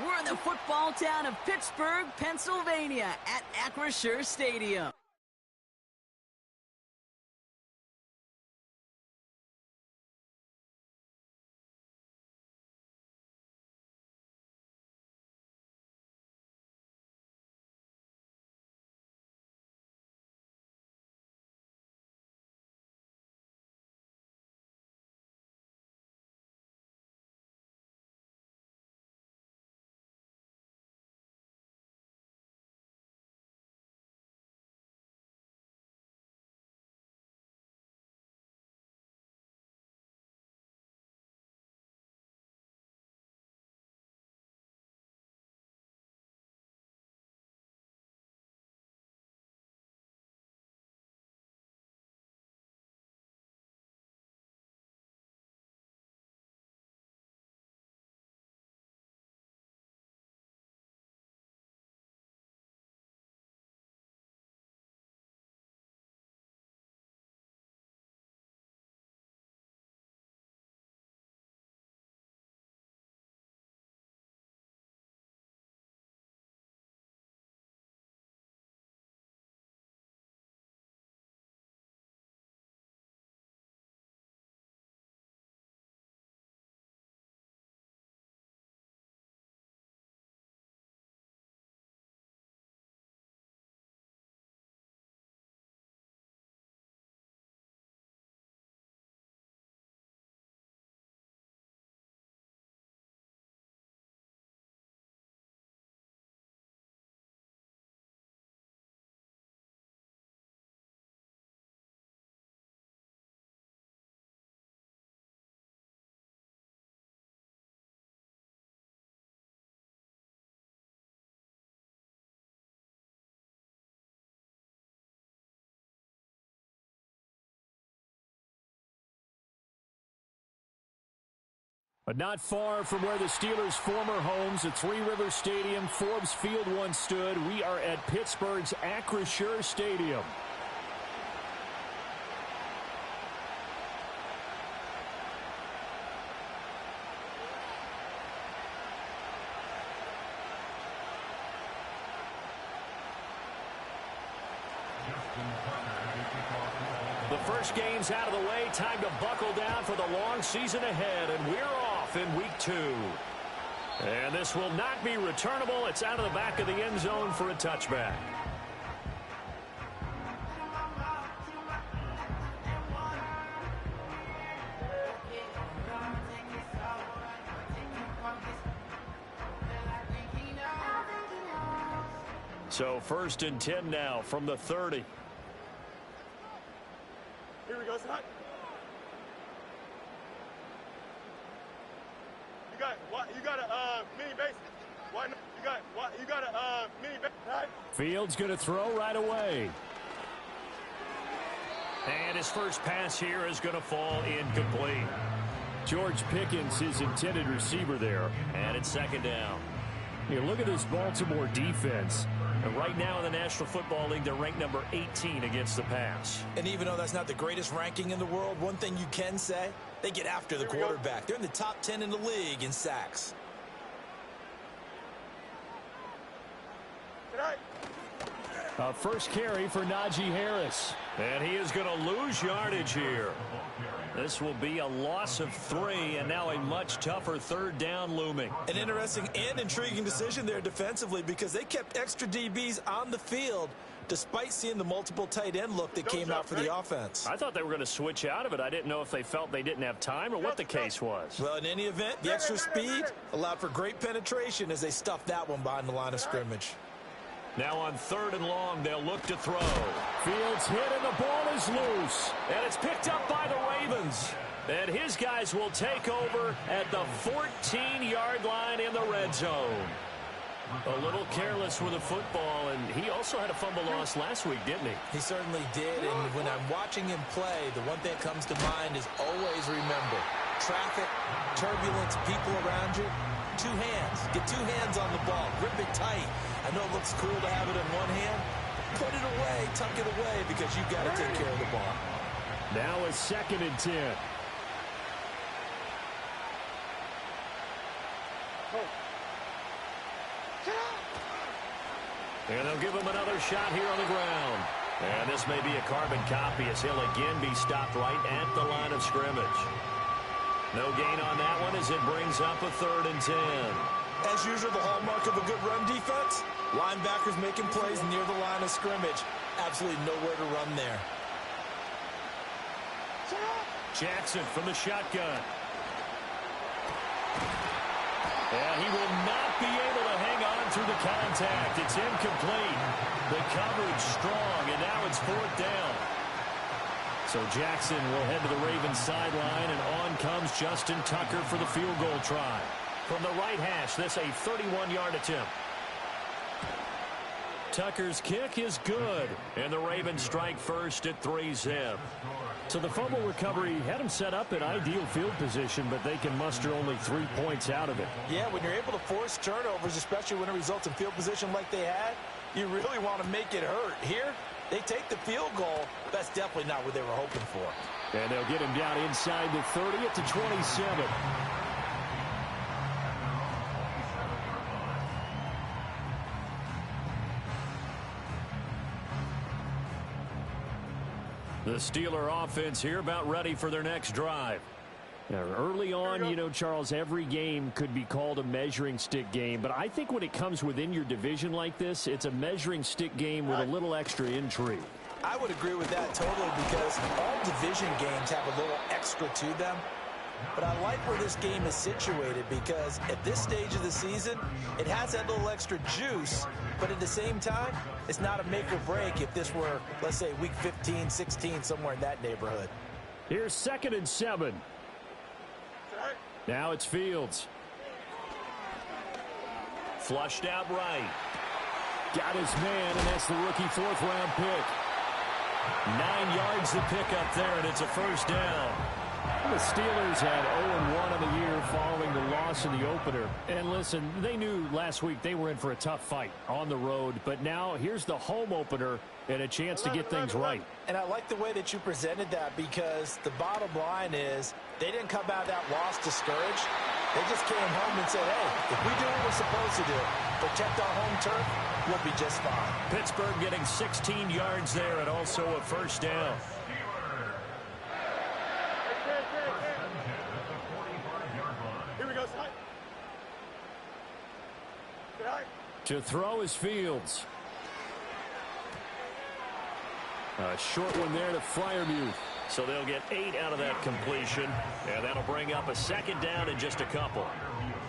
We're in the football town of Pittsburgh, Pennsylvania at Acrisure Stadium. But not far from where the Steelers' former homes at Three Rivers Stadium, Forbes Field once stood, we are at Pittsburgh's Acrisure Stadium. The first game's out of the way. Time to buckle down for the long season ahead, and we're off in week 2. And this will not be returnable. It's out of the back of the end zone for a touchback. So 1st and 10 now from the 30. Here we go, son. You got a mini base. Why not? You got a mini base, right? Fields going to throw right away. And his first pass here is going to fall incomplete. George Pickens, his intended receiver there. And it's 2nd down. You look at this Baltimore defense. And right now in the National Football League, they're ranked number 18 against the pass. And even though that's not the greatest ranking in the world, one thing you can say, they get after the quarterback. They're in the top 10 in the league in sacks. A first carry for Najee Harris. And he is going to lose yardage here. This will be a loss of 3, and now a much tougher 3rd down looming. An interesting and intriguing decision there defensively because they kept extra DBs on the field despite seeing the multiple tight end look that came out for the offense. I thought they were going to switch out of it. I didn't know if they felt they didn't have time or what the case was. Well, in any event, the extra speed allowed for great penetration as they stuffed that one behind the line of scrimmage. Now on 3rd and long, they'll look to throw. Fields hit and the ball is loose. And it's picked up by the Ravens. And his guys will take over at the 14-yard line in the red zone. A little careless with the football, and he also had a fumble loss last week, didn't he? He certainly did, and when I'm watching him play, the one thing that comes to mind is always remember, traffic, turbulence, people around you, 2 hands. Get 2 hands on the ball. Grip it tight. I know it looks cool to have it in one hand. Put it away, tuck it away, because you've got to take care of the ball. Now a 2nd and 10. And they'll give him another shot here on the ground. And this may be a carbon copy as he'll again be stopped right at the line of scrimmage. No gain on that one as it brings up a 3rd and 10. As usual, the hallmark of a good run defense, linebackers making plays near the line of scrimmage. Absolutely nowhere to run there. Jackson from the shotgun. And he will not be able to hang on through the contact. It's incomplete. The coverage strong, and now it's 4th down. So Jackson will head to the Ravens sideline, and on comes Justin Tucker for the field goal try. From the right hash, this a 31-yard attempt. Tucker's kick is good, and the Ravens strike first at 3-zip. So the fumble recovery had them set up in ideal field position, but they can muster only 3 points out of it. Yeah, when you're able to force turnovers, especially when it results in field position like they had, you really want to make it hurt. Here, they take the field goal. That's definitely not what they were hoping for. And they'll get him down inside the 30 at the 27. The Steeler offense here about ready for their next drive. Now, early on, you know, Charles, every game could be called a measuring stick game. But I think when it comes within your division like this, it's a measuring stick game with a little extra intrigue. I would agree with that totally because all division games have a little extra to them. But I like where this game is situated because at this stage of the season, it has that little extra juice. But at the same time, it's not a make or break if this were, let's say, week 15, 16, somewhere in that neighborhood. Here's 2nd and 7. Now it's Fields. Flushed out right. Got his man, and that's the rookie 4th-round pick. 9 yards to pick up there, and it's a 1st down. The Steelers had 0-1 on the year following the loss in the opener. And listen, they knew last week they were in for a tough fight on the road. But now here's the home opener and a chance to get things right. And I like the way that you presented that because the bottom line is they didn't come out of that loss discouraged. They just came home and said, hey, if we do what we're supposed to do, protect our home turf, we'll be just fine. Pittsburgh getting 16 yards there and also a 1st down. To throw is Fields. A short one there to Freiermuth. So they'll get 8 out of that completion, and that'll bring up a 2nd down in just a couple.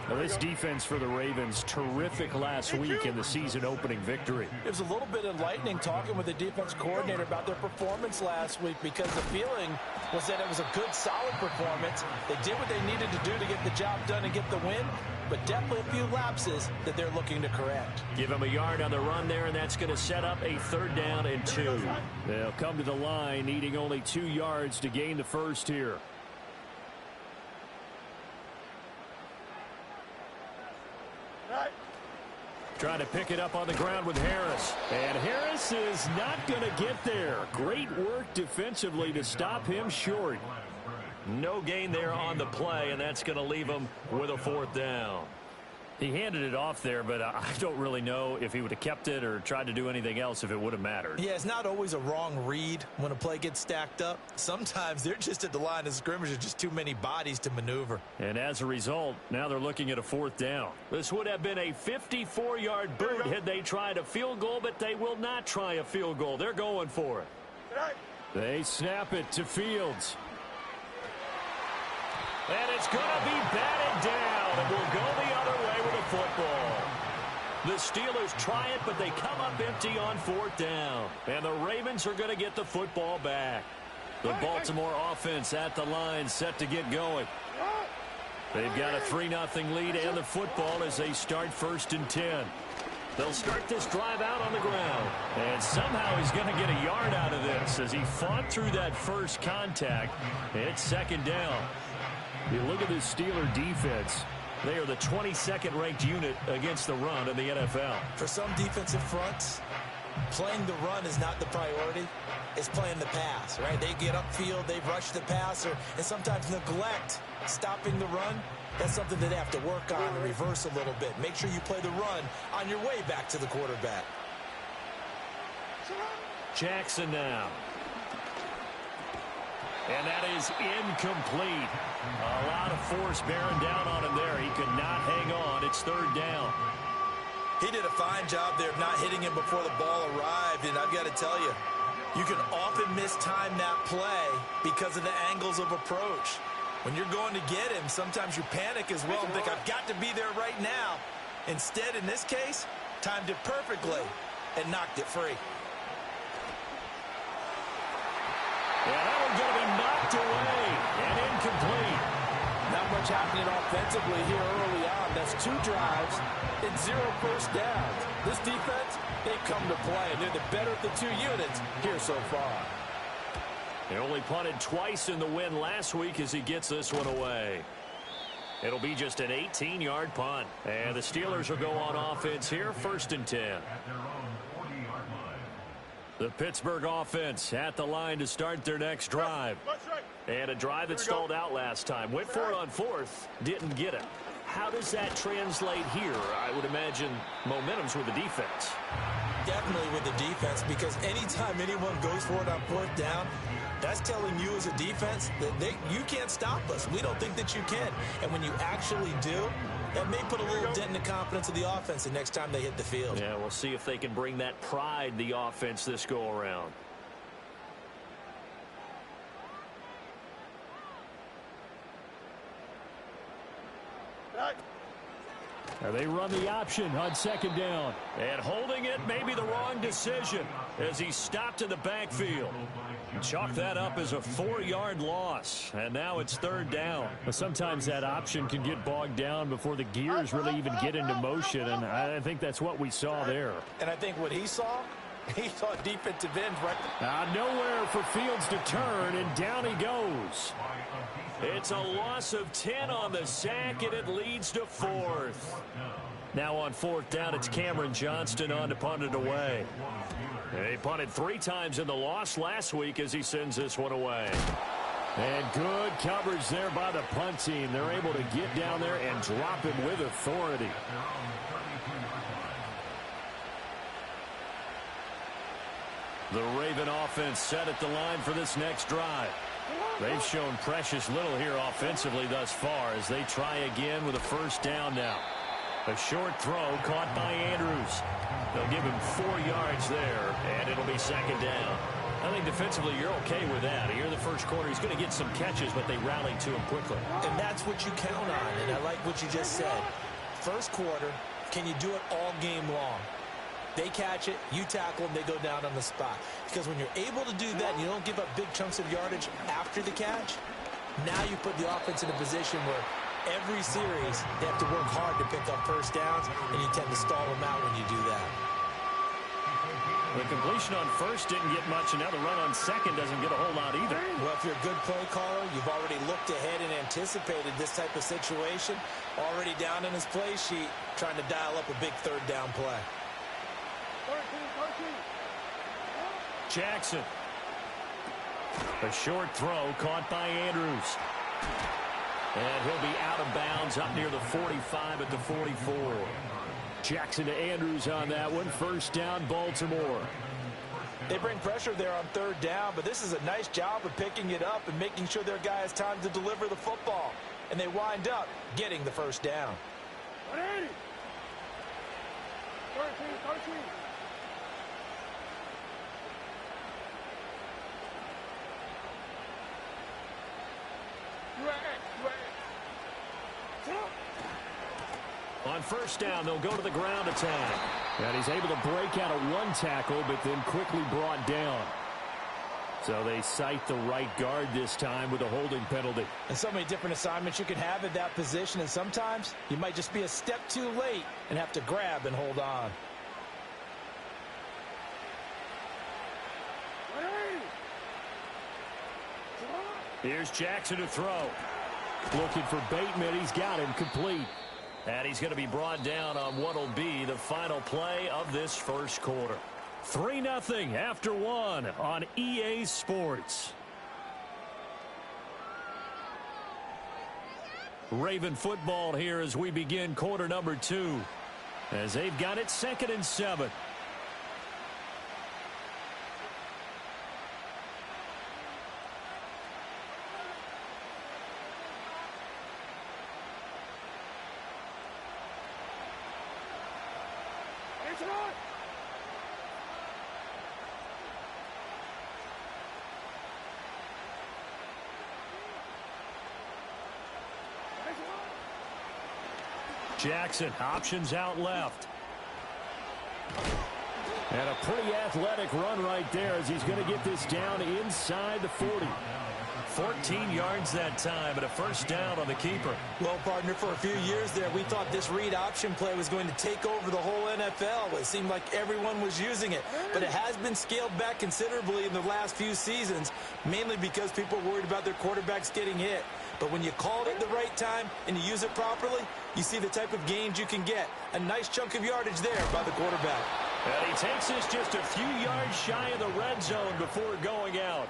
Now this defense for the Ravens, terrific last week in the season-opening victory. It was a little bit enlightening talking with the defense coordinator about their performance last week because the feeling was that it was a good, solid performance. They did what they needed to do to get the job done and get the win, but definitely a few lapses that they're looking to correct. Give him a yard on the run there, and that's going to set up a 3rd down and 2. They'll come to the line, needing only 2 yards to gain the first here. Trying to pick it up on the ground with Harris. And Harris is not going to get there. Great work defensively to stop him short. No gain there on the play, and that's going to leave him with a 4th down. He handed it off there, but I don't really know if he would have kept it or tried to do anything else if it would have mattered. Yeah, it's not always a wrong read when a play gets stacked up. Sometimes they're just at the line of scrimmage. There's just too many bodies to maneuver. And as a result, now they're looking at a 4th down. This would have been a 54-yard boot had they tried a field goal, but they will not try a field goal. They're going for it. They snap it to Fields. And it's going to be batted down. It will go the other way with a football. The Steelers try it, but they come up empty on 4th down. And the Ravens are going to get the football back. The Baltimore offense at the line set to get going. They've got a 3-0 lead and the football as they start 1st and 10. They'll start this drive out on the ground. And somehow he's going to get a yard out of this as he fought through that first contact. It's 2nd down. You look at this Steeler defense. They are the 22nd ranked unit against the run in the NFL. For some defensive fronts, playing the run is not the priority. It's playing the pass, right? They get upfield, they rush the passer, and sometimes neglect stopping the run. That's something that they have to work on and reverse a little bit. Make sure you play the run on your way back to the quarterback. Jackson now. And that is incomplete. A lot of force bearing down on him there. He could not hang on. It's third down. He did a fine job there of not hitting him before the ball arrived, and I've got to tell you, you can often mistime that play because of the angles of approach. When you're going to get him, sometimes you panic as well and think, I've got to be there right now. Instead, in this case, timed it perfectly and knocked it free. Yeah, that one's going to be knocked away and incomplete. Not much happening offensively here early on. That's 2 drives and 0 first downs. This defense, they've come to play, and they're the better of the 2 units here so far. They only punted twice in the win last week as he gets this one away. It'll be just an 18-yard punt. And the Steelers will go on offense here, 1st and 10. The Pittsburgh offense at the line to start their next drive. And a drive that stalled out last time. Went for it on 4th, didn't get it. How does that translate here? I would imagine momentum's with the defense. Definitely with the defense, because anytime anyone goes for it on 4th down, that's telling you as a defense that you can't stop us. We don't think that you can. And when you actually do, that may put a little dent in the confidence of the offense the next time they hit the field. Yeah, we'll see if they can bring that pride, the offense, this go-around. Now they run the option on 2nd down. And holding it may be the wrong decision as he stopped in the backfield. Chalk that up as a 4-yard loss. And now it's 3rd down. But sometimes that option can get bogged down before the gears really even get into motion. And I think that's what we saw there. And I think what he saw defensive ends right. Nowhere for Fields to turn, and down he goes. It's a loss of 10 on the sack, and it leads to 4th. Now on 4th down, it's Cameron Johnston on to punt it away. He punted 3 times in the loss last week as he sends this one away. And good coverage there by the punt team. They're able to get down there and drop him with authority. The Raven offense set at the line for this next drive. They've shown precious little here offensively thus far as they try again with a 1st down now. A short throw caught by Andrews. They'll give him 4 yards there, and it'll be 2nd down. I think defensively you're okay with that. Here in the first quarter, he's going to get some catches, but they rally to him quickly. And that's what you count on, and I like what you just said. First quarter, can you do it all game long? They catch it, you tackle them, they go down on the spot. Because when you're able to do that and you don't give up big chunks of yardage after the catch, now you put the offense in a position where every series they have to work hard to pick up 1st downs, and you tend to stall them out when you do that. The completion on 1st didn't get much, and now the run on 2nd doesn't get a whole lot either. Well, if you're a good play caller, you've already looked ahead and anticipated this type of situation. Already down in his play sheet, trying to dial up a big 3rd down play. Jackson. A short throw caught by Andrews. And he'll be out of bounds up near the 45 at the 44. Jackson to Andrews on that one. 1st down, Baltimore. They bring pressure there on 3rd down, but this is a nice job of picking it up and making sure their guy has time to deliver the football. And they wind up getting the 1st down. 180. 13. On 1st down, they'll go to the ground attack. And he's able to break out of 1 tackle, but then quickly brought down. So they cite the right guard this time with a holding penalty. And so many different assignments you can have at that position, and sometimes you might just be a step too late and have to grab and hold on. Here's Jackson to throw. Looking for Bateman. He's got him complete. And he's going to be brought down on what will be the final play of this first quarter. 3-0 after 1 on EA Sports. Raven football here as we begin quarter number 2. As they've got it 2nd and 7. Jackson, options out left. And a pretty athletic run right there as he's going to get this down inside the 40. 14 yards that time and a first down on the keeper. Well, partner, for a few years there, we thought this read option play was going to take over the whole NFL. It seemed like everyone was using it. But it has been scaled back considerably in the last few seasons, mainly because people are worried about their quarterbacks getting hit. But when you call it at the right time and you use it properly, you see the type of gains you can get. A nice chunk of yardage there by the quarterback. And he takes this just a few yards shy of the red zone before going out.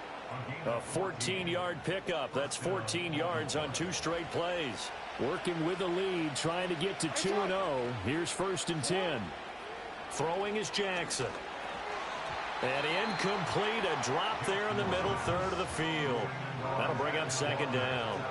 A 14-yard pickup. That's 14 yards on 2 straight plays. Working with the lead, trying to get to 2-0. Here's 1st and 10. Throwing is Jackson. And incomplete. A drop there in the middle third of the field. That'll bring up 2nd down.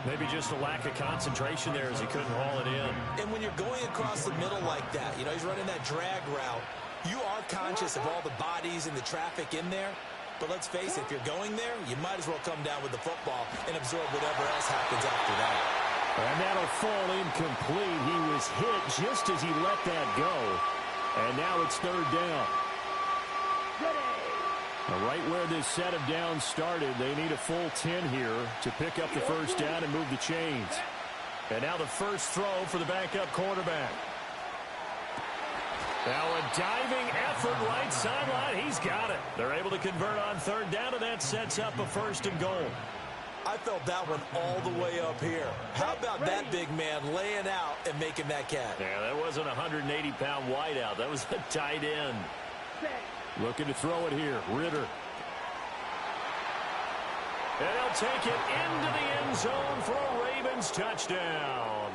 Maybe just a lack of concentration there as he couldn't haul it in. And when you're going across the middle like that, you know, he's running that drag route, you are conscious of all the bodies and the traffic in there. But let's face it, if you're going there, you might as well come down with the football and absorb whatever else happens after that. And that'll fall incomplete. He was hit just as he let that go. And now it's 3rd down. Now right where this set of downs started, they need a full 10 here to pick up the first down and move the chains. And now the first throw for the backup quarterback. Now a diving effort right sideline. He's got it. They're able to convert on 3rd down, and that sets up a 1st and goal. I felt that one all the way up here. How about that big man laying out and making that catch? Yeah, that wasn't a 180-pound wideout. That was a tight end. Looking to throw it here. Ritter. And he'll take it into the end zone for a Ravens touchdown.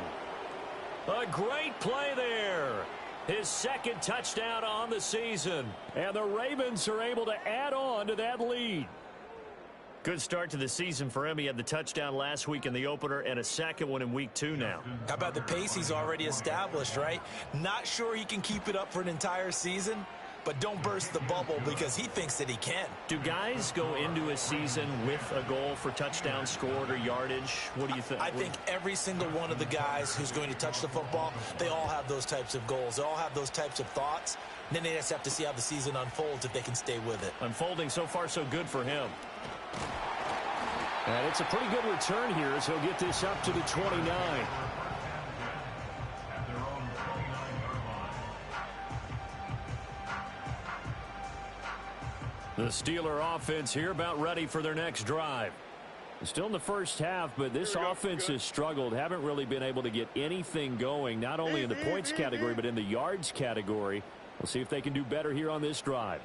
A great play there. His 2nd touchdown on the season. And the Ravens are able to add on to that lead. Good start to the season for him. He had the touchdown last week in the opener and a 2nd one in week 2 now. How about the pace he's already established, right? Not sure he can keep it up for an entire season, but don't burst the bubble because he thinks that he can. Do guys go into a season with a goal for touchdown scored or yardage? What do you think? I think every single one of the guys who's going to touch the football, they all have those types of goals. They all have those types of thoughts. And then they just have to see how the season unfolds if they can stay with it. Unfolding so far so good for him. And it's a pretty good return here as he'll get this up to the 29. The Steeler offense here about ready for their next drive. Still in the first half, but this offense has struggled. Haven't really been able to get anything going, not only in the points category, but in the yards category. We'll see if they can do better here on this drive.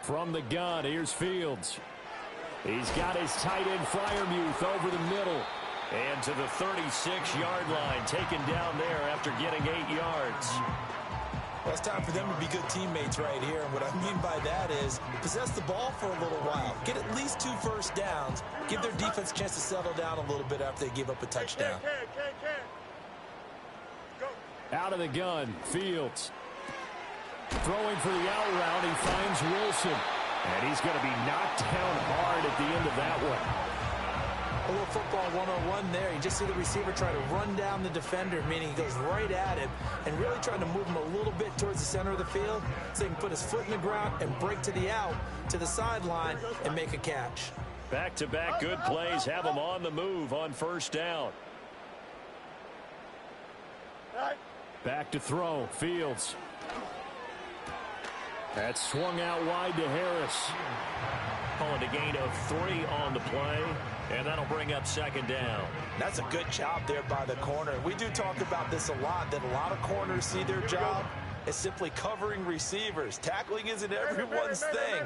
From the gun, here's Fields. He's got his tight end Freiermuth over the middle. And to the 36-yard line, taken down there after getting 8 yards. Well, it's time for them to be good teammates right here. And what I mean by that is possess the ball for a little while. Get at least 2 first downs. Give their defense a chance to settle down a little bit after they give up a touchdown. Out of the gun, Fields. Throwing for the out route, he finds Wilson. And he's going to be knocked down hard at the end of that one. A little football 101 there. You just see the receiver try to run down the defender, meaning he goes right at him and really trying to move him a little bit towards the center of the field so he can put his foot in the ground and break to the out, to the sideline, and make a catch. Back-to-back good plays have him on the move on first down. Back to throw, Fields. That's swung out wide to Harris. Calling a gain of 3 on the play, and that'll bring up second down. That's a good job there by the corner. We do talk about this a lot, that a lot of corners see their job as simply covering receivers. Tackling isn't everyone's thing.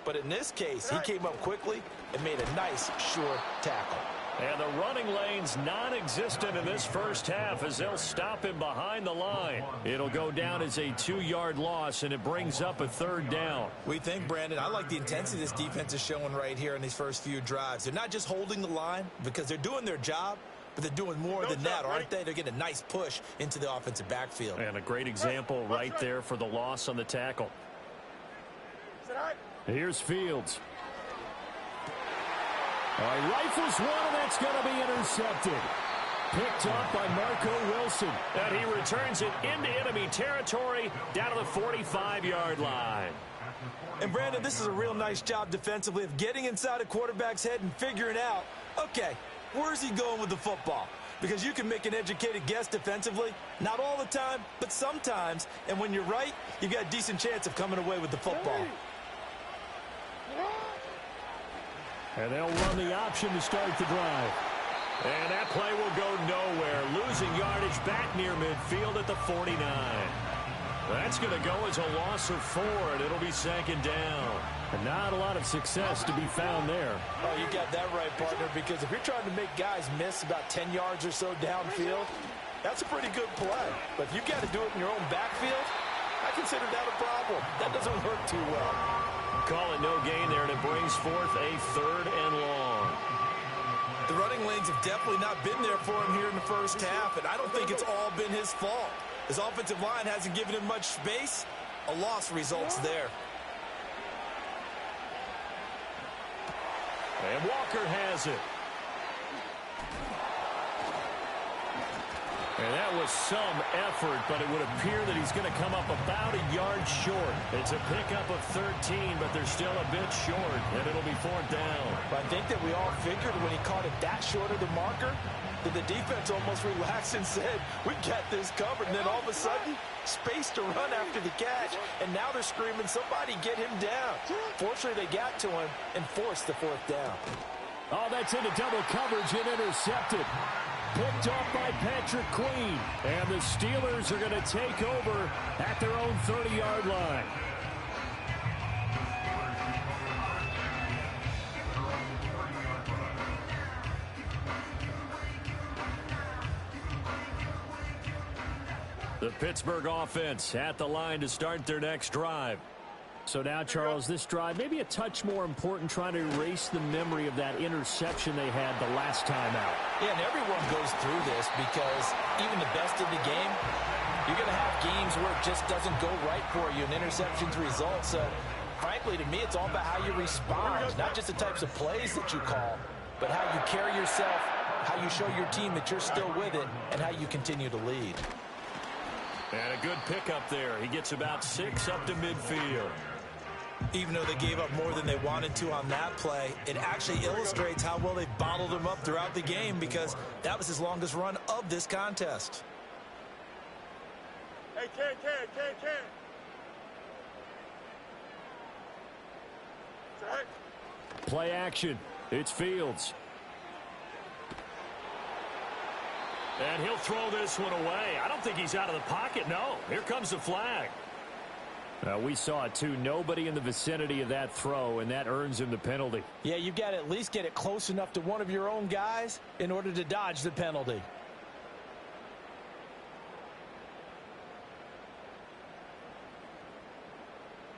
But in this case, he came up quickly and made a nice, short tackle. And the running lane's non-existent in this first half as they'll stop him behind the line. It'll go down as a 2-yard loss, and it brings up a 3rd down. We think, Brandon, I like the intensity this defense is showing right here in these first few drives. They're not just holding the line because they're doing their job, but they're doing more than that, aren't they? They're getting a nice push into the offensive backfield. And a great example right there for the loss on the tackle. Here's Fields. Rifles one, and that's going to be intercepted. Picked up by Marco Wilson. And he returns it into enemy territory down to the 45-yard line. And, Brandon, this is a real nice job defensively of getting inside a quarterback's head and figuring out, okay, where's he going with the football? Because you can make an educated guess defensively. Not all the time, but sometimes. And when you're right, you've got a decent chance of coming away with the football. And they'll run the option to start the drive. And that play will go nowhere. Losing yardage back near midfield at the 49. That's going to go as a loss of 4, and it'll be 2nd down. And not a lot of success to be found there. Oh, you got that right, partner, because if you're trying to make guys miss about 10 yards or so downfield, that's a pretty good play. But if you've got to do it in your own backfield, I consider that a problem. That doesn't work too well. Call it no gain there, and it brings forth a 3rd and long. The running lanes have definitely not been there for him here in the first half, and I don't think it's all been his fault. His offensive line hasn't given him much space. A loss results there. And Walker has it. And that was some effort, but it would appear that he's going to come up about a yard short. It's a pickup of 13, but they're still a bit short, and it'll be 4th down. But I think that we all figured when he caught it that short of the marker, that the defense almost relaxed and said, we got this covered. And then all of a sudden, space to run after the catch. And now they're screaming, somebody get him down. Fortunately, they got to him and forced the 4th down. Oh, that's into double coverage and intercepted. Picked off by Patrick Queen. And the Steelers are going to take over at their own 30-yard line. The Pittsburgh offense at the line to start their next drive. So now, Charles, this drive maybe a touch more important, trying to erase the memory of that interception they had the last time out. Yeah, and everyone goes through this because even the best of the game, you're going to have games where it just doesn't go right for you and interceptions result. So, frankly, to me, it's all about how you respond, not just the types of plays that you call, but how you carry yourself, how you show your team that you're still with it, and how you continue to lead. And a good pickup there. He gets about 6 up to midfield. Even though they gave up more than they wanted to on that play, it actually illustrates how well they've bottled him up throughout the game because that was his longest run of this contest. Hey, Ken. Set. Play action. It's Fields. And he'll throw this one away. I don't think he's out of the pocket. No, here comes the flag. We saw it, too. Nobody in the vicinity of that throw, and that earns him the penalty. Yeah, you've got to at least get it close enough to one of your own guys in order to dodge the penalty.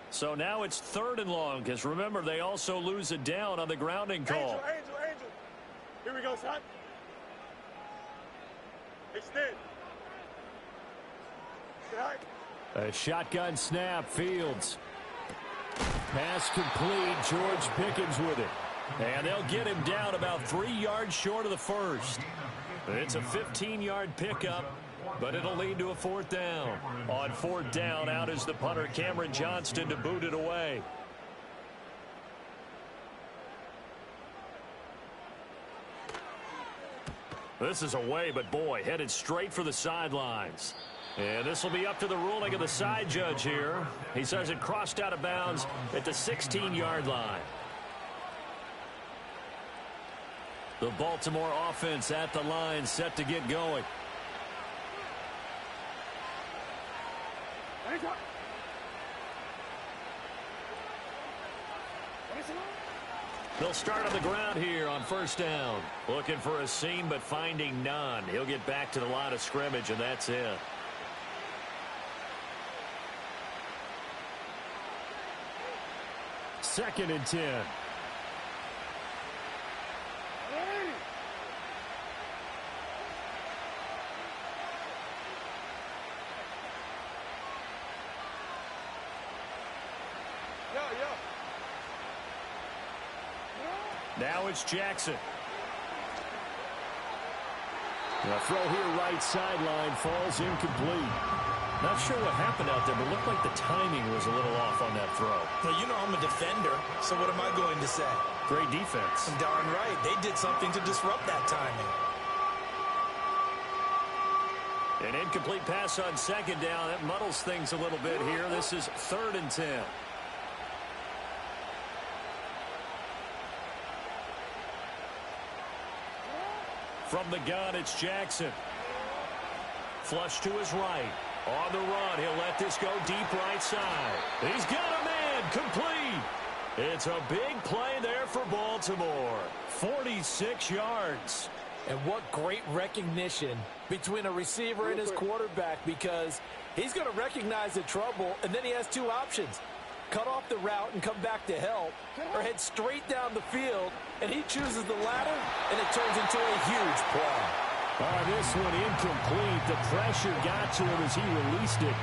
So now it's 3rd and long, because remember, they also lose a down on the grounding call. Angel. Here we go, son. Extend. Right. A shotgun snap, Fields. Pass complete, George Pickens with it. And they'll get him down about 3 yards short of the first. It's a 15-yard pickup, but it'll lead to a 4th down. On 4th down, out is the punter, Cameron Johnston, to boot it away. This is away, but boy, headed straight for the sidelines. And this will be up to the ruling of the side judge here. He says it crossed out of bounds at the 16-yard line. The Baltimore offense at the line, set to get going. They'll start on the ground here on first down. Looking for a seam, but finding none. He'll get back to the line of scrimmage, and that's it. Second and 10. Now it's Jackson. The throw here right sideline falls incomplete. Not sure what happened out there, but looked like the timing was a little off on that throw. Well, you know I'm a defender, so what am I going to say? Great defense. Darn right. They did something to disrupt that timing. An incomplete pass on second down. That muddles things a little bit here. This is 3rd and 10. From the gun, it's Jackson. Flush to his right. On the run, he'll let this go deep right side. He's got a man, complete. It's a big play there for Baltimore. 46 yards. And what great recognition between a receiver and his quarterback, because he's going to recognize the trouble, and then he has two options. Cut off the route and come back to help, or head straight down the field, and he chooses the latter, and it turns into a huge play. This one incomplete. The pressure got to him as he released it.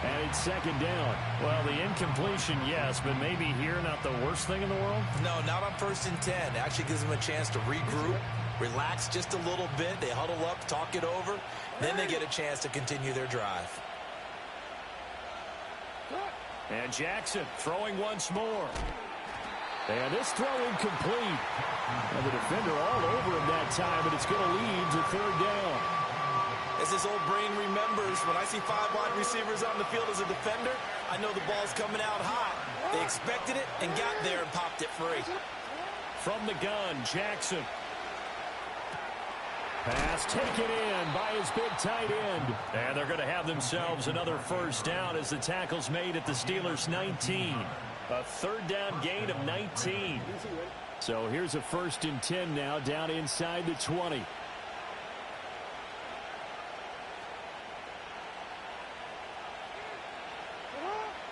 And it's second down. Well, the incompletion, yes, but maybe here not the worst thing in the world? No, not on 1st and 10. It actually gives them a chance to regroup, relax just a little bit. They huddle up, talk it over. Then they get a chance to continue their drive. And Jackson throwing once more. And this throw incomplete. And the defender all over him that time, but it's going to lead to 3rd down. As this old brain remembers, when I see 5 wide receivers on the field as a defender, I know the ball's coming out hot. They expected it and got there and popped it free. From the gun, Jackson. Pass taken in by his big tight end. And they're going to have themselves another first down as the tackle's made at the Steelers' 19. A 3rd down gain of 19. So here's a 1st and 10 now down inside the 20.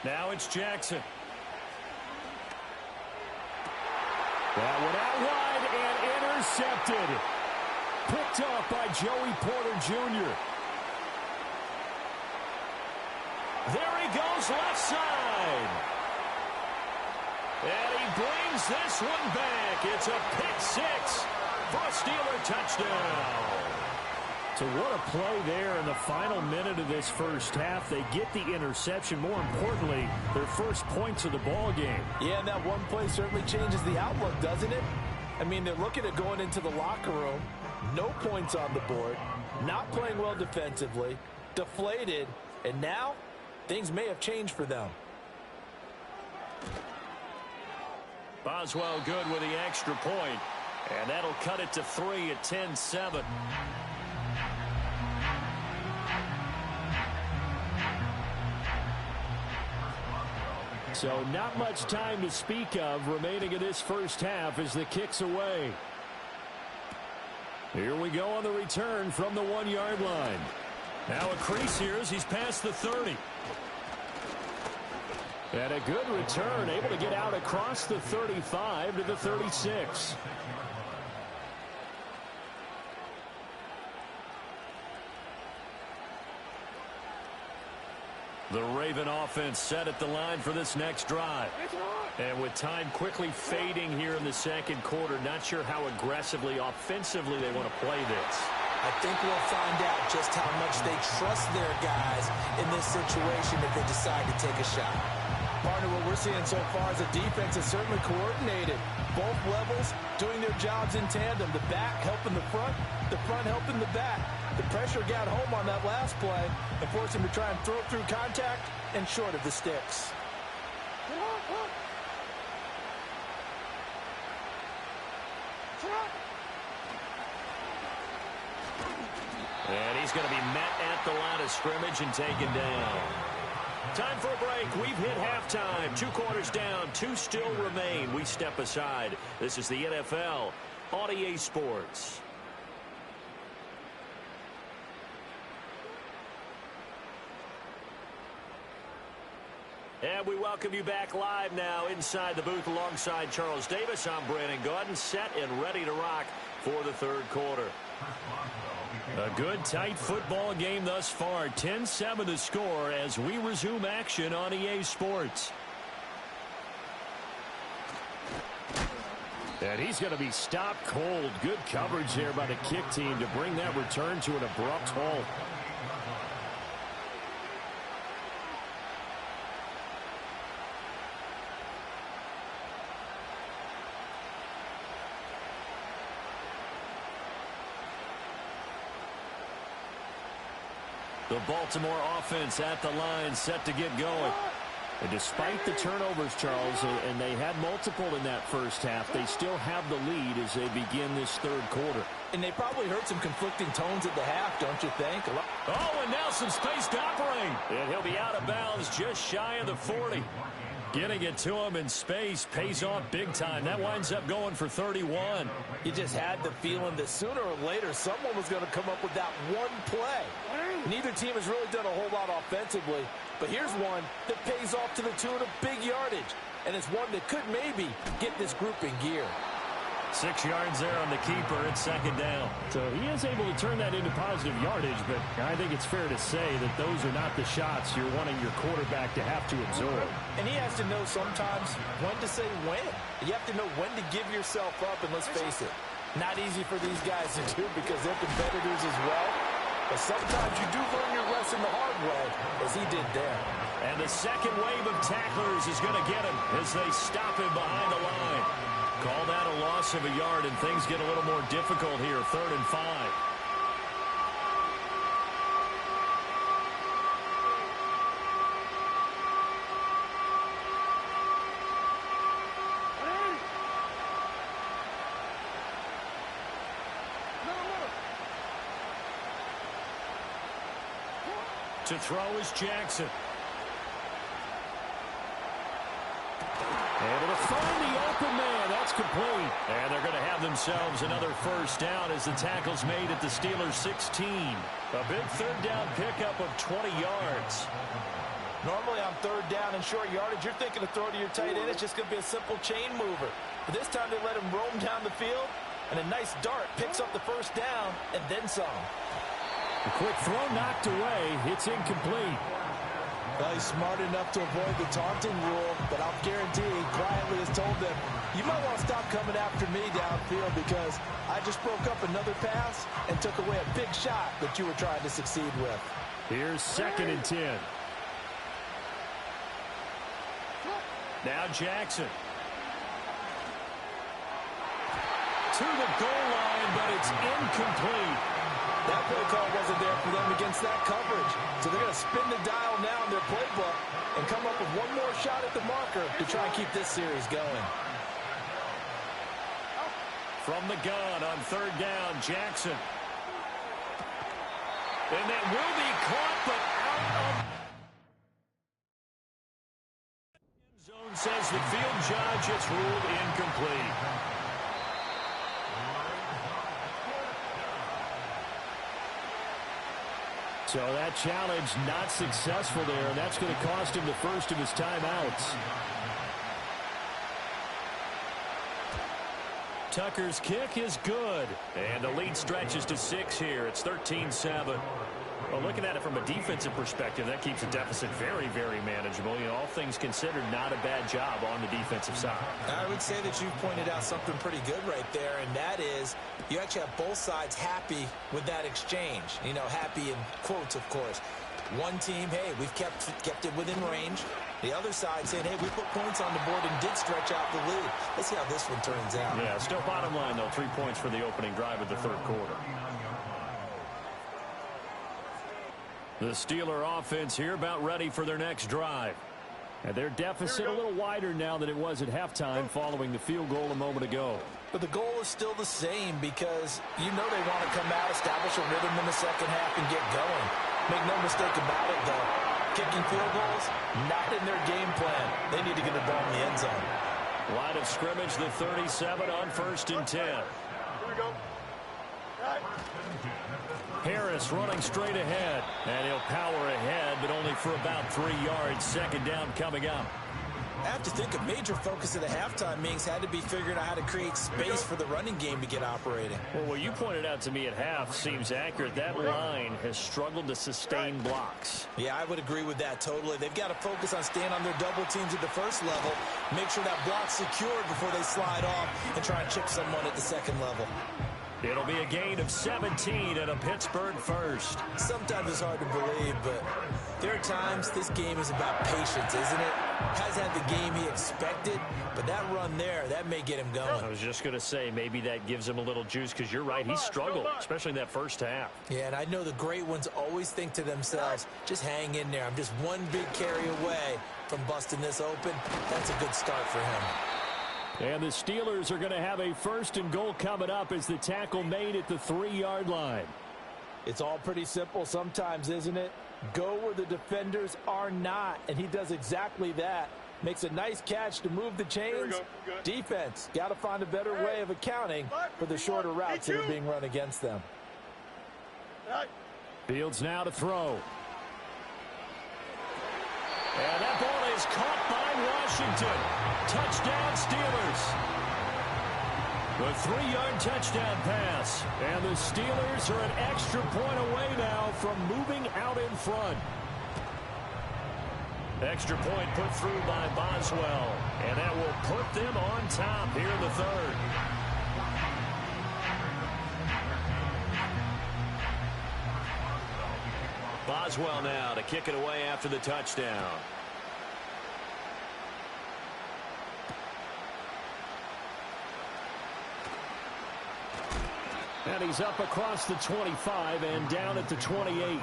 Now it's Jackson. That one out wide and intercepted. Picked up by Joey Porter Jr. There he goes left side. And he brings this one back. It's a pick 6 for a Steeler touchdown. So what a play there in the final minute of this first half. They get the interception. More importantly, their first points of the ball game. Yeah, and that one play certainly changes the outlook, doesn't it? I mean, they're looking at going into the locker room. No points on the board. Not playing well defensively. Deflated. And now, things may have changed for them. Boswell good with the extra point. And that'll cut it to 3 at 10-7. So not much time to speak of remaining in this first half as the kick's away. Here we go on the return from the 1-yard line. Now a crease here as he's past the 30. And a good return, able to get out across the 35 to the 36. The Raven offense set at the line for this next drive. And with time quickly fading here in the second quarter, not sure how aggressively, offensively they want to play this. I think we'll find out just how much they trust their guys in this situation if they decide to take a shot. Partner, what we're seeing so far is the defense is certainly coordinated. Both levels doing their jobs in tandem. The back helping the front helping the back. The pressure got home on that last play and forced him to try and throw it through contact and short of the sticks. And he's going to be met at the line of scrimmage and taken down. Time for a break. We've hit halftime. 2 quarters down. 2 still remain. We step aside. This is the NFL on EA Sports. And we welcome you back live now inside the booth alongside Charles Davis. I'm Brandon Gaudin, set and ready to rock for the third quarter. A good, tight football game thus far. 10-7 the score as we resume action on EA Sports. And he's going to be stopped cold. Good coverage there by the kick team to bring that return to an abrupt halt. The Baltimore offense at the line, set to get going. And despite the turnovers, Charles, and they had multiple in that first half, they still have the lead as they begin this third quarter. And they probably heard some conflicting tones at the half, don't you think? Oh, and now some space to operate. And he'll be out of bounds just shy of the 40. Getting it to him in space pays off big time. That winds up going for 31. You just had the feeling that sooner or later someone was going to come up with that one play. Neither team has really done a whole lot offensively, but here's one that pays off to the tune of big yardage, and it's one that could maybe get this group in gear. 6 yards there on the keeper. It's second down. So he is able to turn that into positive yardage, but I think it's fair to say that those are not the shots you're wanting your quarterback to have to absorb. And he has to know sometimes when to say when. You have to know when to give yourself up, and let's face it, not easy for these guys to do because they're competitors as well. But sometimes you do learn your lesson the hard way, as he did there. And the second wave of tacklers is going to get him as they stop him behind the line. Call that a loss of a yard, and things get a little more difficult here, 3rd and 5. To throw is Jackson. Able to find the open man. That's complete. And they're going to have themselves another first down as the tackle's made at the Steelers' 16. A big third down pickup of 20 yards. Normally on third down and short yardage, you're thinking to throw to your tight end. It's just going to be a simple chain mover. But this time they let him roam down the field, and a nice dart picks up the first down and then some. A quick throw knocked away. It's incomplete. Well, he's smart enough to avoid the taunting rule, but I'll guarantee he quietly has told them, you might want to stop coming after me downfield because I just broke up another pass and took away a big shot that you were trying to succeed with. Here's 2nd and 10. Now Jackson. To the goal line, but it's incomplete. That play call wasn't there for them against that coverage. So they're going to spin the dial now in their playbook and come up with one more shot at the marker to try and keep this series going. From the gun on 3rd down, Jackson. And that will be caught, but out of zone, says the field judge. It's ruled incomplete. So that challenge not successful there, and that's going to cost him the first of his timeouts. Tucker's kick is good, and the lead stretches to 6 here. It's 13-7. Well, looking at it from a defensive perspective, that keeps the deficit very, very manageable. You know, all things considered, not a bad job on the defensive side. I would say that you've pointed out something pretty good right there, and that is you actually have both sides happy with that exchange. You know, happy in quotes, of course. One team, hey, we've kept it within range. The other side saying, hey, we put points on the board and did stretch out the lead. Let's see how this one turns out. Yeah, still bottom line, though, 3 points for the opening drive of the third quarter. The Steeler offense here about ready for their next drive. And their deficit a little wider now than it was at halftime following the field goal a moment ago. But the goal is still the same because you know they want to come out, establish a rhythm in the second half, and get going. Make no mistake about it, though. Kicking field goals, not in their game plan. They need to get the ball in the end zone. Line of scrimmage, the 37 on 1st and 10. Here we go. Harris running straight ahead, and he'll power ahead, but only for about 3 yards. 2nd down coming up. I have to think a major focus of the halftime meetings had to be figuring out how to create space for the running game to get operating. Well, what you pointed out to me at half seems accurate. That line has struggled to sustain blocks. Yeah, I would agree with that totally. They've got to focus on staying on their double teams at the first level, make sure that block's secured before they slide off and try and chip someone at the second level. It'll be a gain of 17 and a Pittsburgh first. Sometimes it's hard to believe, but there are times this game is about patience, isn't it? Hasn't had the game he expected, but that run there, that may get him going. I was just going to say, maybe that gives him a little juice, because you're right, he struggled, especially in that first half. Yeah, and I know the great ones always think to themselves, just hang in there. I'm just one big carry away from busting this open. That's a good start for him. And the Steelers are going to have a 1st and goal coming up as the tackle made at the 3-yard line. It's all pretty simple sometimes, isn't it? Go where the defenders are not, and he does exactly that. Makes a nice catch to move the chains. Defense, got to find a better way of accounting for the shorter routes that are being run against them. Fields now to throw. And that ball is caught by Washington. Touchdown, Steelers. The 3-yard touchdown pass. And the Steelers are an extra point away now from moving out in front. Extra point put through by Boswell. And that will put them on top here in the 3rd. Boswell now to kick it away after the touchdown. And he's up across the 25 and down at the 28.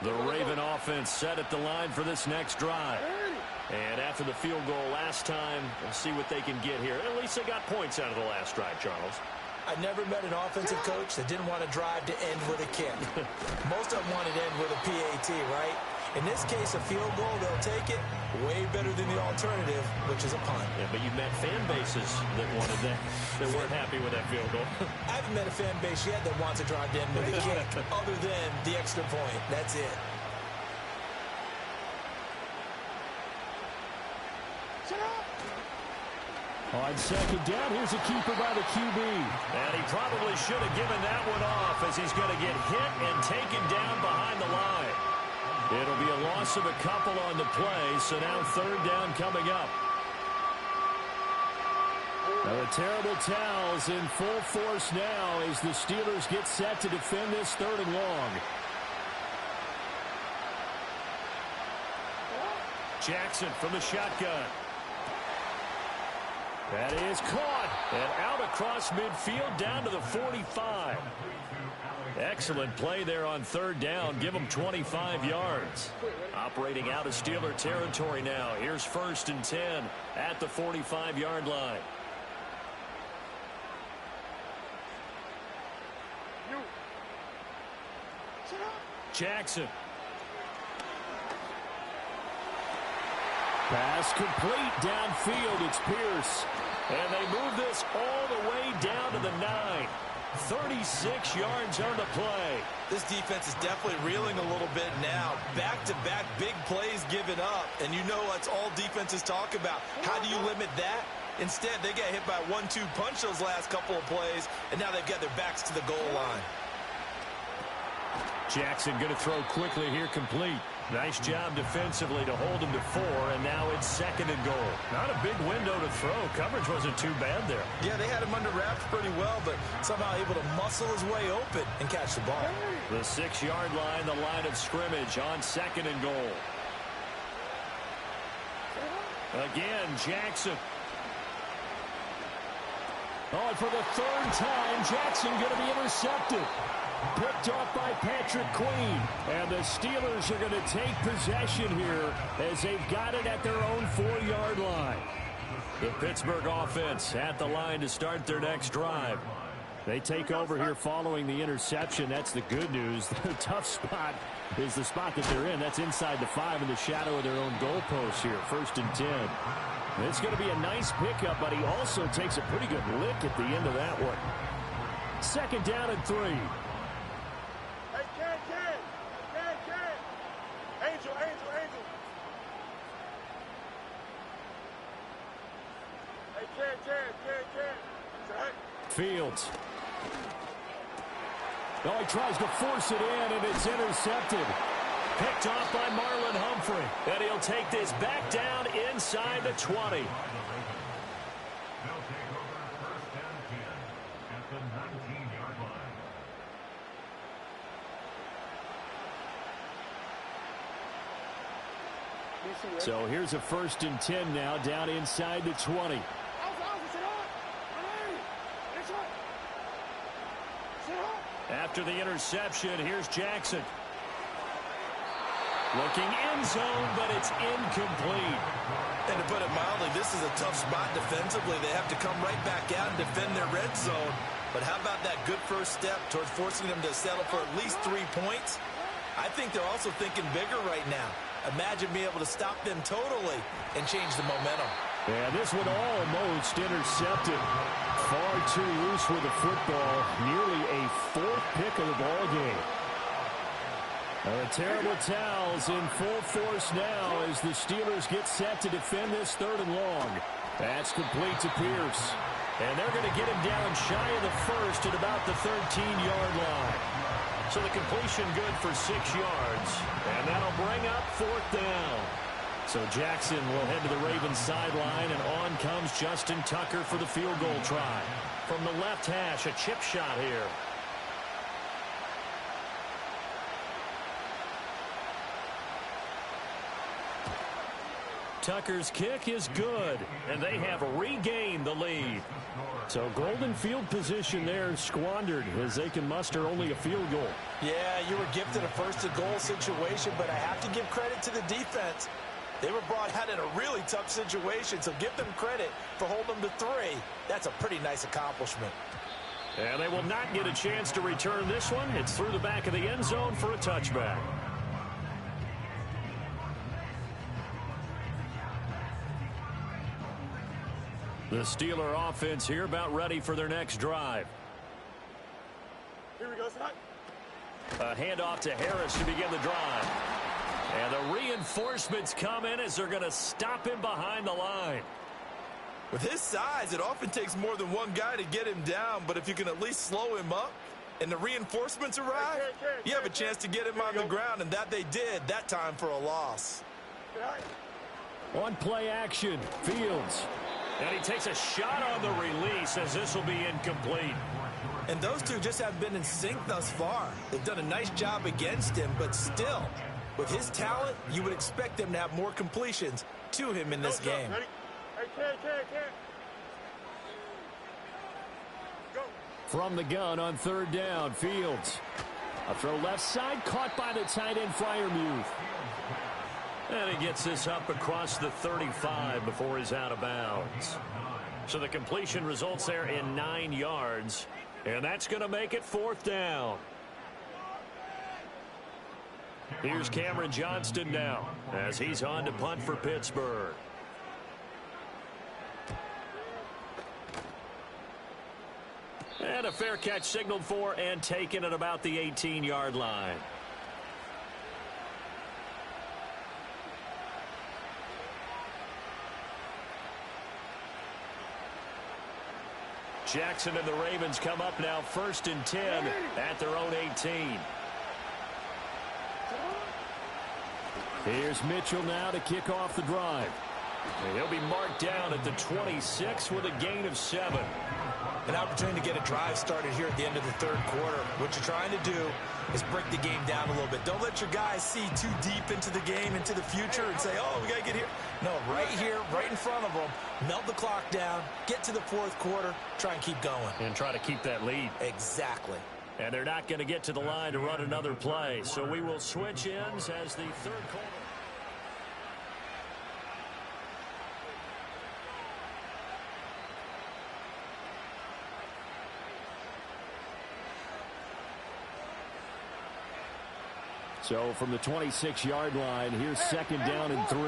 The Raven offense set at the line for this next drive. And after the field goal last time, we'll see what they can get here. At least they got points out of the last drive, Charles. I never met an offensive coach that didn't want to drive to end with a kick. Most of them wanted to end with a PAT, right? In this case, a field goal, they'll take it. Way better than the alternative, which is a punt. Yeah, but you've met fan bases that wanted that, that weren't happy with that field goal. I haven't met a fan base yet that wants to drive to end with a kick, other than the extra point. That's it. On 2nd down, here's a keeper by the QB. And he probably should have given that one off, as he's going to get hit and taken down behind the line. It'll be a loss of a couple on the play, so now 3rd down coming up. Now the terrible towels in full force now as the Steelers get set to defend this 3rd and long. Jackson from the shotgun. That is caught. And out across midfield down to the 45. Excellent play there on 3rd down. Give them 25 yards. Operating out of Steeler territory now. Here's 1st and 10 at the 45-yard line. Jackson. Pass complete downfield. It's Pierce. And they move this all the way down to the 9. 36 yards on the play. This defense is definitely reeling a little bit now. Back-to-back big plays given up. And you know that's all defenses talk about. How do you limit that? Instead, they got hit by a 1-2 punch those last couple of plays, and now they've got their backs to the goal line. Jackson going to throw quickly here, complete. Nice job defensively to hold him to 4, and now it's 2nd and goal. Not a big window to throw. Coverage wasn't too bad there. Yeah, they had him under wraps pretty well, but somehow able to muscle his way open and catch the ball. The 6-yard line, the line of scrimmage on 2nd and goal. Again, Jackson. Oh, and for the 3rd time, Jackson going to be intercepted. Picked off by Patrick Queen. And the Steelers are going to take possession here as they've got it at their own 4-yard line. The Pittsburgh offense at the line to start their next drive. They take over here following the interception. That's the good news. The tough spot is the spot that they're in. That's inside the 5 in the shadow of their own goalpost here. 1st and 10. It's going to be a nice pickup, but he also takes a pretty good lick at the end of that one. 2nd down and 3. Hey, Ken. Angel. Hey, Ken. Fields. Oh, he tries to force it in, and it's intercepted. Picked off by Marlon Humphrey. And he'll take this back down inside the 20. So here's a 1st and 10 now, down inside the 20. After the interception, here's Jackson. Looking end zone, but it's incomplete. And to put it mildly, this is a tough spot defensively. They have to come right back out and defend their red zone. But how about that good first step towards forcing them to settle for at least 3 points? I think they're also thinking bigger right now. Imagine being able to stop them totally and change the momentum. Yeah, this one almost intercepted. Far too loose with the football. Nearly a 4th pick of the ball game. The terrible towels in full force now as the Steelers get set to defend this 3rd and long. That's complete to Pierce. And they're going to get him down shy of the 1st at about the 13-yard line. So the completion good for 6 yards. And that'll bring up 4th down. So Jackson will head to the Ravens sideline, and on comes Justin Tucker for the field goal try. From the left hash, a chip shot here. Tucker's kick is good, and they have regained the lead. So golden field position there squandered as they can muster only a field goal. Yeah, you were gifted a 1st and goal situation, but I have to give credit to the defense. They were brought out in a really tough situation, so give them credit for holding them to 3. That's a pretty nice accomplishment. And they will not get a chance to return this one. It's through the back of the end zone for a touchback. The Steeler offense here about ready for their next drive. Here we go, son. A handoff to Harris to begin the drive. And the reinforcements come in as they're going to stop him behind the line. With his size, it often takes more than one guy to get him down, but if you can at least slow him up and the reinforcements arrive, you have a chance to get him on the ground, and that they did that time for a loss. On play action, Fields. And he takes a shot on the release as this will be incomplete. And those two just have been in sync thus far. They've done a nice job against him, but still, with his talent, you would expect them to have more completions to him in this game. From the gun on 3rd down, Fields. A throw left side, caught by the tight end, Freiermuth. And he gets this up across the 35 before he's out of bounds. So the completion results there in 9 yards. And that's going to make it 4th down. Here's Cameron Johnston now as he's on to punt for Pittsburgh. And a fair catch signaled for and taken at about the 18-yard line. Jackson and the Ravens come up now 1st and 10 at their own 18. Here's Mitchell now to kick off the drive. And he'll be marked down at the 26 with a gain of 7. An opportunity to get a drive started here at the end of the 3rd quarter. What you're trying to do is break the game down a little bit. Don't let your guys see too deep into the game, into the future, and say, oh, we got to get here. No, right here, right in front of them, melt the clock down, get to the 4th quarter, try and keep going. And try to keep that lead. Exactly. And they're not going to get to the line to run another play. So we will switch ends as the 3rd quarter. So from the 26-yard line, here's second down and 3.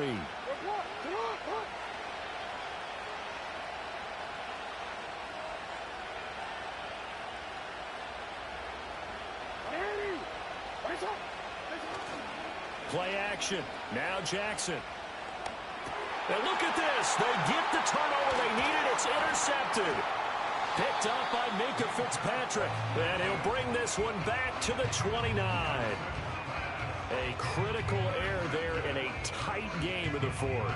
Play action. Now Jackson. And look at this. They get the turnover they needed. It's intercepted. Picked up by Minka Fitzpatrick. And he'll bring this one back to the 29. A critical error there in a tight game of the fourth.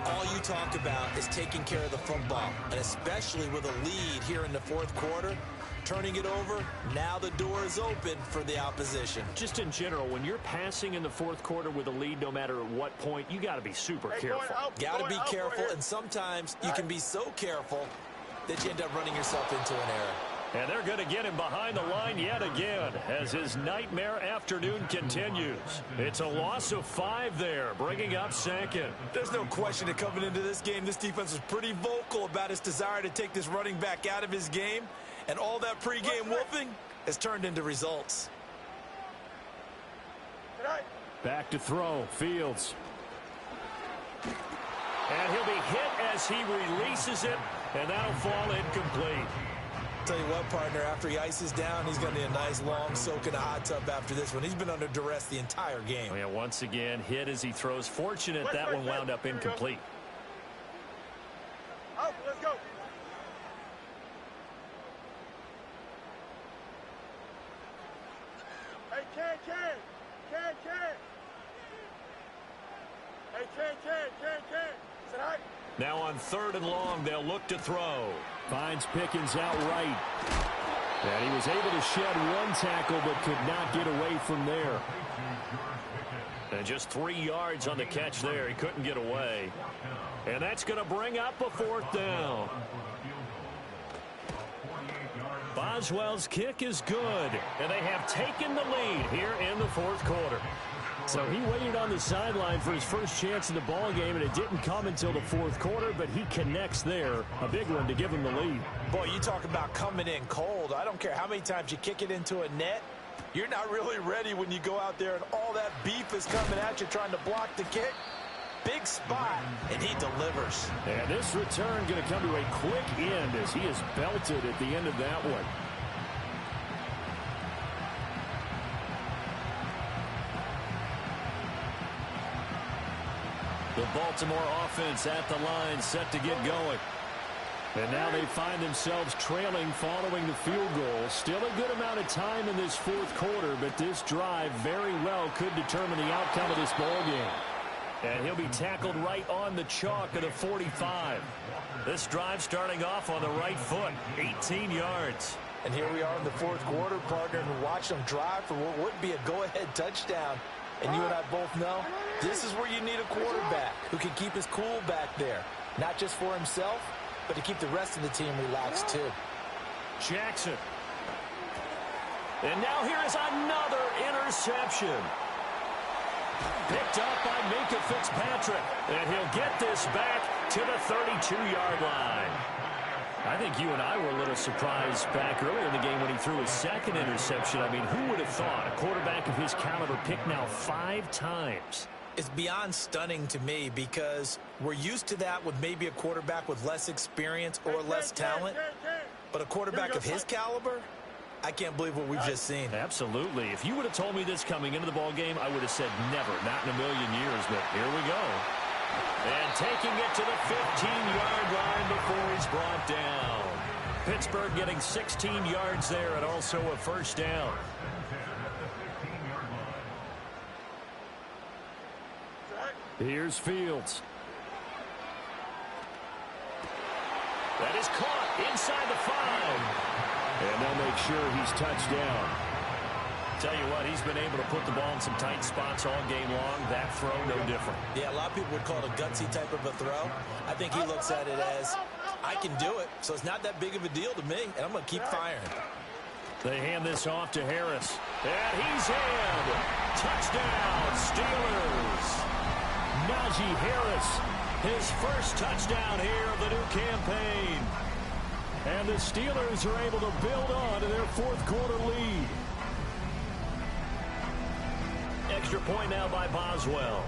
All you talk about is taking care of the football, and especially with a lead here in the fourth quarter. Turning it over, now the door is open for the opposition. Just in general, when you're passing in the fourth quarter with a lead, no matter at what point, you got to be super careful. Got to be careful, and sometimes you can be so careful that you end up running yourself into an error. And they're going to get him behind the line yet again as his nightmare afternoon continues. It's a loss of 5 there, bringing up second. There's no question that coming into this game, this defense was pretty vocal about its desire to take this running back out of his game. And all that pregame wolfing has turned into results. Back to throw, Fields. And he'll be hit as he releases it, and that'll fall incomplete. Tell you what, partner, after he ices down, he's going to need a nice long soak in a hot tub after this one. He's been under duress the entire game. Oh, yeah, once again, hit as he throws. Fortunate that one wound up incomplete. Out, let's go. Hey, Ken. Hey, Ken. Sit high. Now on 3rd and long, they'll look to throw. Finds Pickens out right. And he was able to shed one tackle but could not get away from there. And just 3 yards on the catch there. He couldn't get away. And that's going to bring up a 4th down. Boswell's kick is good. And they have taken the lead here in the 4th quarter. So he waited on the sideline for his first chance in the ball game, and it didn't come until the 4th quarter, but he connects there. A big one to give him the lead. Boy, you talk about coming in cold. I don't care how many times you kick it into a net. You're not really ready when you go out there and all that beef is coming at you trying to block the kick. Big spot, and he delivers. And this return going to come to a quick end as he is belted at the end of that one. The Baltimore offense at the line, set to get going. And now they find themselves trailing following the field goal. Still a good amount of time in this 4th quarter, but this drive very well could determine the outcome of this ball game. And he'll be tackled right on the chalk of the 45. This drive starting off on the right foot, 18 yards. And here we are in the 4th quarter, partner, and watch them drive for what would be a go-ahead touchdown. And you and I both know this is where you need a quarterback who can keep his cool back there. Not just for himself, but to keep the rest of the team relaxed too. Jackson. And now here is another interception. Picked up by Minka Fitzpatrick. And he'll get this back to the 32-yard line. I think you and I were a little surprised back earlier in the game when he threw his 2nd interception. I mean, who would have thought a quarterback of his caliber picked now 5 times? It's beyond stunning to me because we're used to that with maybe a quarterback with less experience or less talent. But a quarterback of his caliber, I can't believe what we've just seen. Absolutely. If you would have told me this coming into the ball game, I would have said never, not in a million years. But here we go. And taking it to the 15-yard line before he's brought down. Pittsburgh getting 16 yards there and also a 1st down. Here's Fields. That is caught inside the 5. And they'll make sure he's touched down. Tell you what, he's been able to put the ball in some tight spots all game long. That throw, no different. Yeah, a lot of people would call it a gutsy type of a throw. I think he looks at it as, I can do it, so it's not that big of a deal to me, and I'm going to keep firing. They hand this off to Harris. And he's in. Touchdown, Steelers. Najee Harris, his first touchdown here of the new campaign. And the Steelers are able to build on to their 4th quarter lead. A extra point now by Boswell.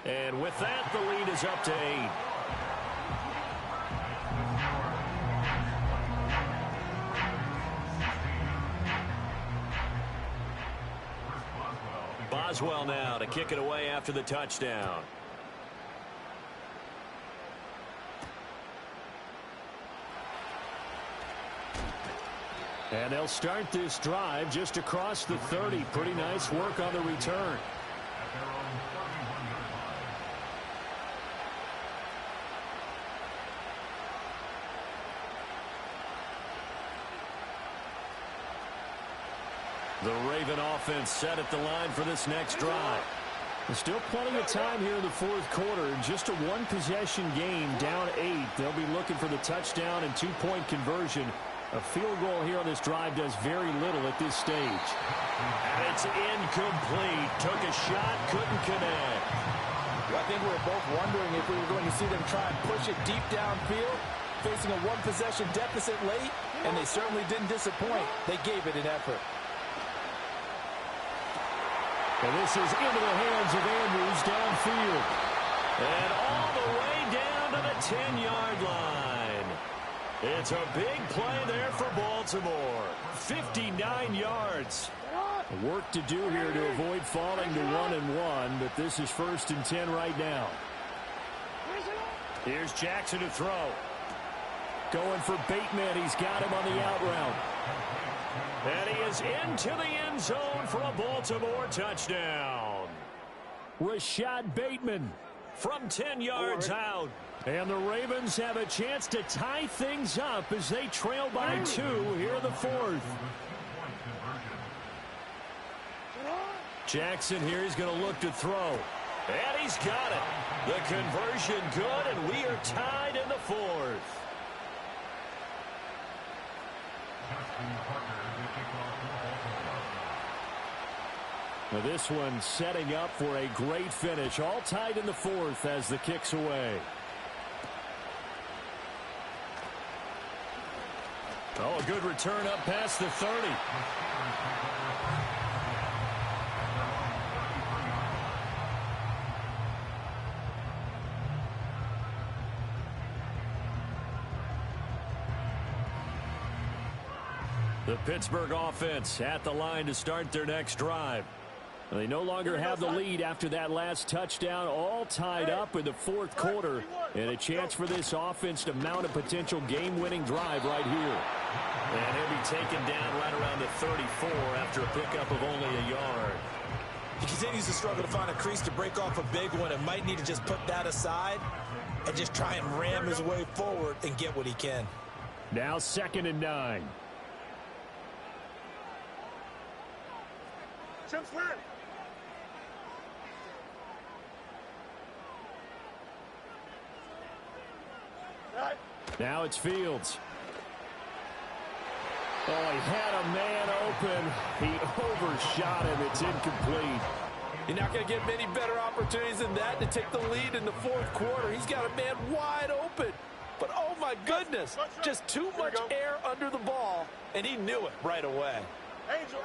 And with that, the lead is up to 8. Boswell now to kick it away after the touchdown. And they'll start this drive just across the 30. Pretty nice work on the return. The Raven offense set at the line for this next drive. There's still plenty of time here in the fourth quarter. Just a one-possession game, down 8. They'll be looking for the touchdown and two-point conversion. A field goal here on this drive does very little at this stage. And it's incomplete. Took a shot, couldn't connect. I think we were both wondering if we were going to see them try and push it deep downfield, facing a one-possession deficit late, and they certainly didn't disappoint. They gave it an effort. And this is into the hands of Andrews downfield. And all the way down to the 10-yard line. It's a big play there for Baltimore. 59 yards. Work to do here to avoid falling to 1-1, but this is 1st and 10 right now. Here's Jackson to throw. Going for Bateman. He's got him on the out route. And he is into the end zone for a Baltimore touchdown. Rashad Bateman from 10 yards out. And the Ravens have a chance to tie things up as they trail by 2 here in the 4th. Jackson here is going to look to throw. And he's got it. The conversion good, and we are tied in the 4th. Now this one setting up for a great finish. All tied in the 4th as the kick's away. Oh, a good return up past the 30. The Pittsburgh offense at the line to start their next drive. They no longer have the lead after that last touchdown. All tied up in the 4th quarter. And a chance for this offense to mount a potential game-winning drive right here. And he'll be taken down right around the 34 after a pickup of only a yard. He continues to struggle to find a crease to break off a big one and might need to just put that aside and just try and ram his way forward and get what he can. Now 2nd and 9. Chip slant. Now it's Fields. Oh, he had a man open. He overshot him. It's incomplete. You're not going to get many better opportunities than that to take the lead in the 4th quarter. He's got a man wide open. But, oh, my goodness, just too much air under the ball, and he knew it right away. Angel.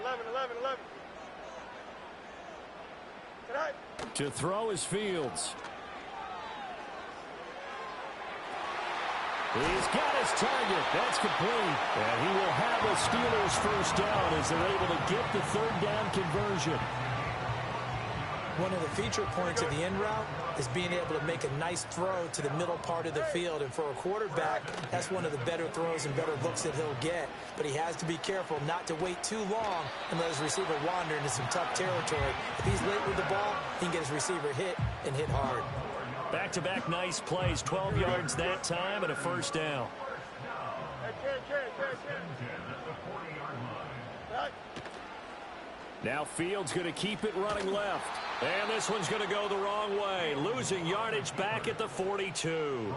11. Tonight. To throw is Fields. He's got his target. That's complete. And he will have the Steelers first down as they're able to get the 3rd down conversion. One of the feature points of the end route is being able to make a nice throw to the middle part of the field. And for a quarterback, that's one of the better throws and better looks that he'll get. But he has to be careful not to wait too long and let his receiver wander into some tough territory. If he's late with the ball, he can get his receiver hit and hit hard. Back-to-back nice plays, 12 yards that time and a first down. Now Fields going to keep it running left. And this one's going to go the wrong way. Losing yardage back at the 42.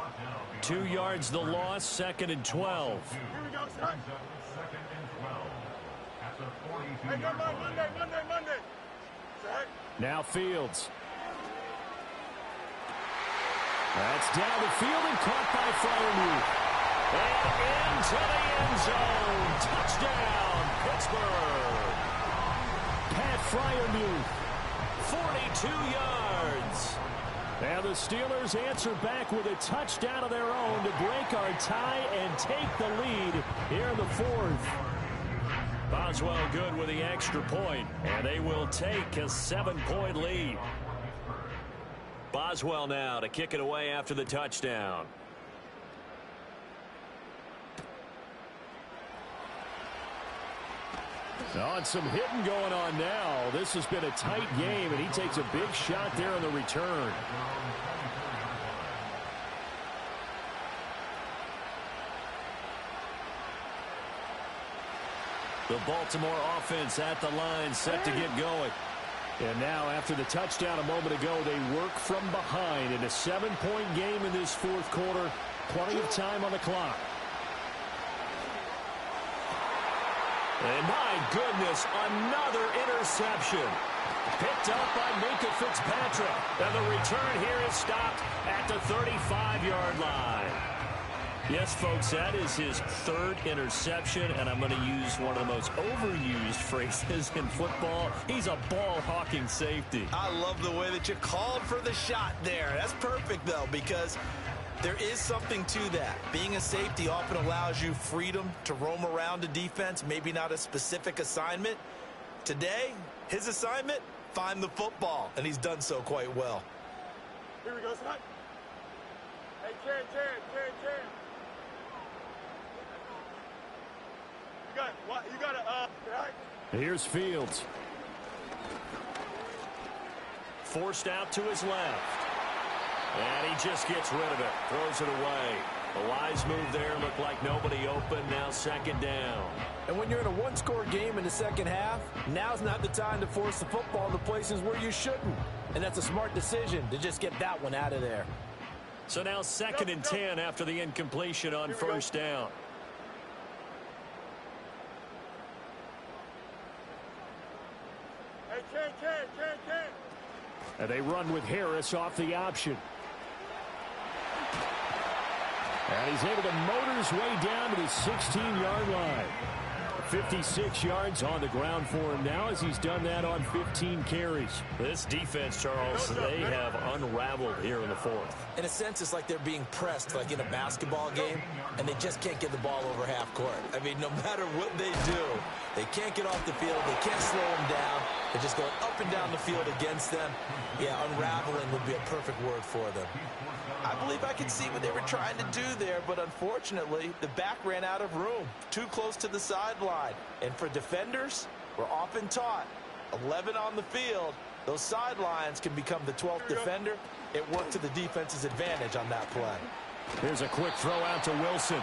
2 yards the loss, 2nd and 12. Here we go, son. Hey, come on, Monday. Now Fields. That's down the field and caught by Freiermuth. And into the end zone. Touchdown, Pittsburgh. Pat Fryermuth. 42 yards. And the Steelers answer back with a touchdown of their own to break our tie and take the lead here in the fourth. Boswell good with the extra point, and they will take a 7-point lead. Boswell now to kick it away after the touchdown. On some hitting going on now. This has been a tight game, and he takes a big shot there on the return. The Baltimore offense at the line, set to get going. And now, after the touchdown a moment ago, they work from behind in a 7-point game in this fourth quarter. Plenty of time on the clock. And my goodness, another interception. Picked up by Minkah Fitzpatrick. And the return here is stopped at the 35-yard line. Yes, folks, that is his third interception, and I'm going to use one of the most overused phrases in football. He's a ball-hawking safety. I love the way that you called for the shot there. That's perfect, though, because there is something to that. Being a safety often allows you freedom to roam around a defense, maybe not a specific assignment. Today, his assignment, find the football, and he's done so quite well. Here we go, son. Hey, Karen. You got to, Here's Fields. Forced out to his left. And he just gets rid of it. Throws it away. A wise move there. Looked like nobody open. Now second down. And when you're in a one-score game in the second half, now's not the time to force the football to places where you shouldn't. And that's a smart decision to just get that one out of there. So now second and 10 after the incompletion on first down. Hey, Ken. And they run with Harris off the option. And he's able to motor his way down to the 16-yard line. 56 yards on the ground for him now as he's done that on 15 carries. This defense, Charles, they have unraveled here in the fourth. In a sense, it's like they're being pressed like in a basketball game, and they just can't get the ball over half court. I mean, no matter what they do, they can't get off the field. They can't slow them down. They're just going up and down the field against them. Yeah, unraveling would be a perfect word for them. I believe I could see what they were trying to do there, but unfortunately, the back ran out of room, too close to the sideline. And for defenders, we're often taught, 11 on the field, those sidelines can become the 12th defender. It worked to the defense's advantage on that play. Here's a quick throw out to Wilson.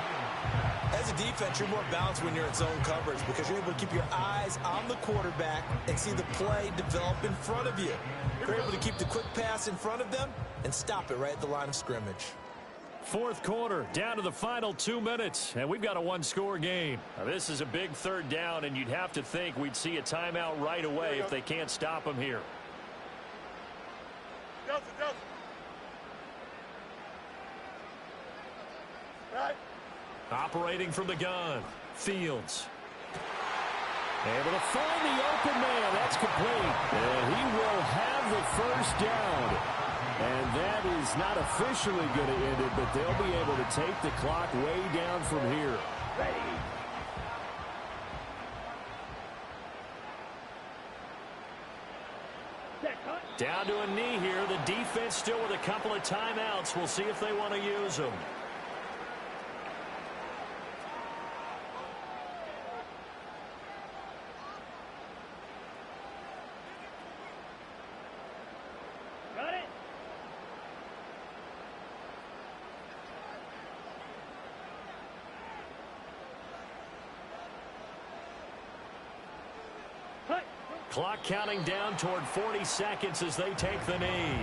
As a defense, you're more balanced when you're in zone coverage because you're able to keep your eyes on the quarterback and see the play develop in front of you. You're able to keep the quick pass in front of them and stop it right at the line of scrimmage. Fourth quarter, down to the final 2 minutes, and we've got a one-score game. Now, this is a big third down, and you'd have to think we'd see a timeout right away if they can't stop him here. Delta. Right. Operating from the gun, Fields. Able to find the open man. That's complete. And he will have the first down. And that is not officially going to end it, but they'll be able to take the clock way down from here. Down to a knee here. The defense still with a couple of timeouts. We'll see if they want to use them. Clock counting down toward 40 seconds as they take the knee.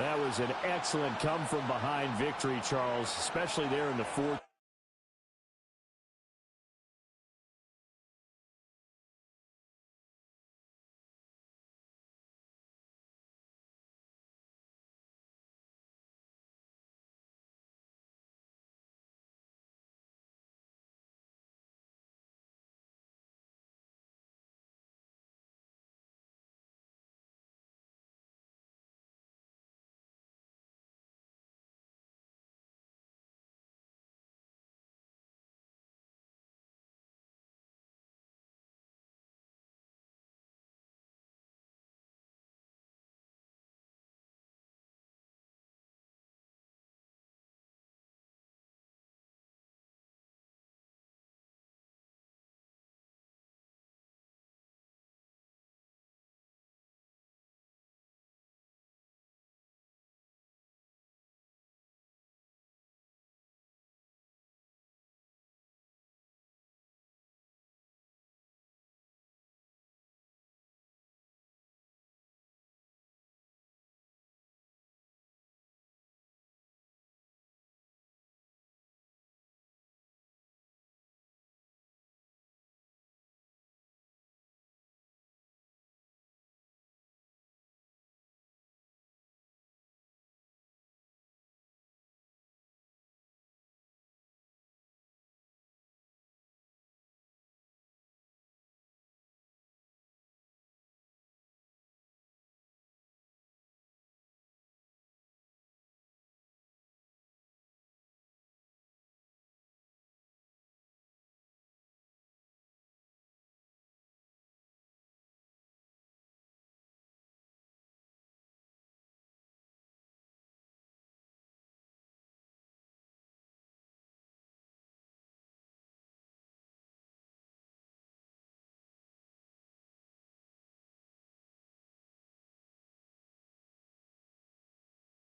That was an excellent come-from-behind victory, Charles, especially there in the fourth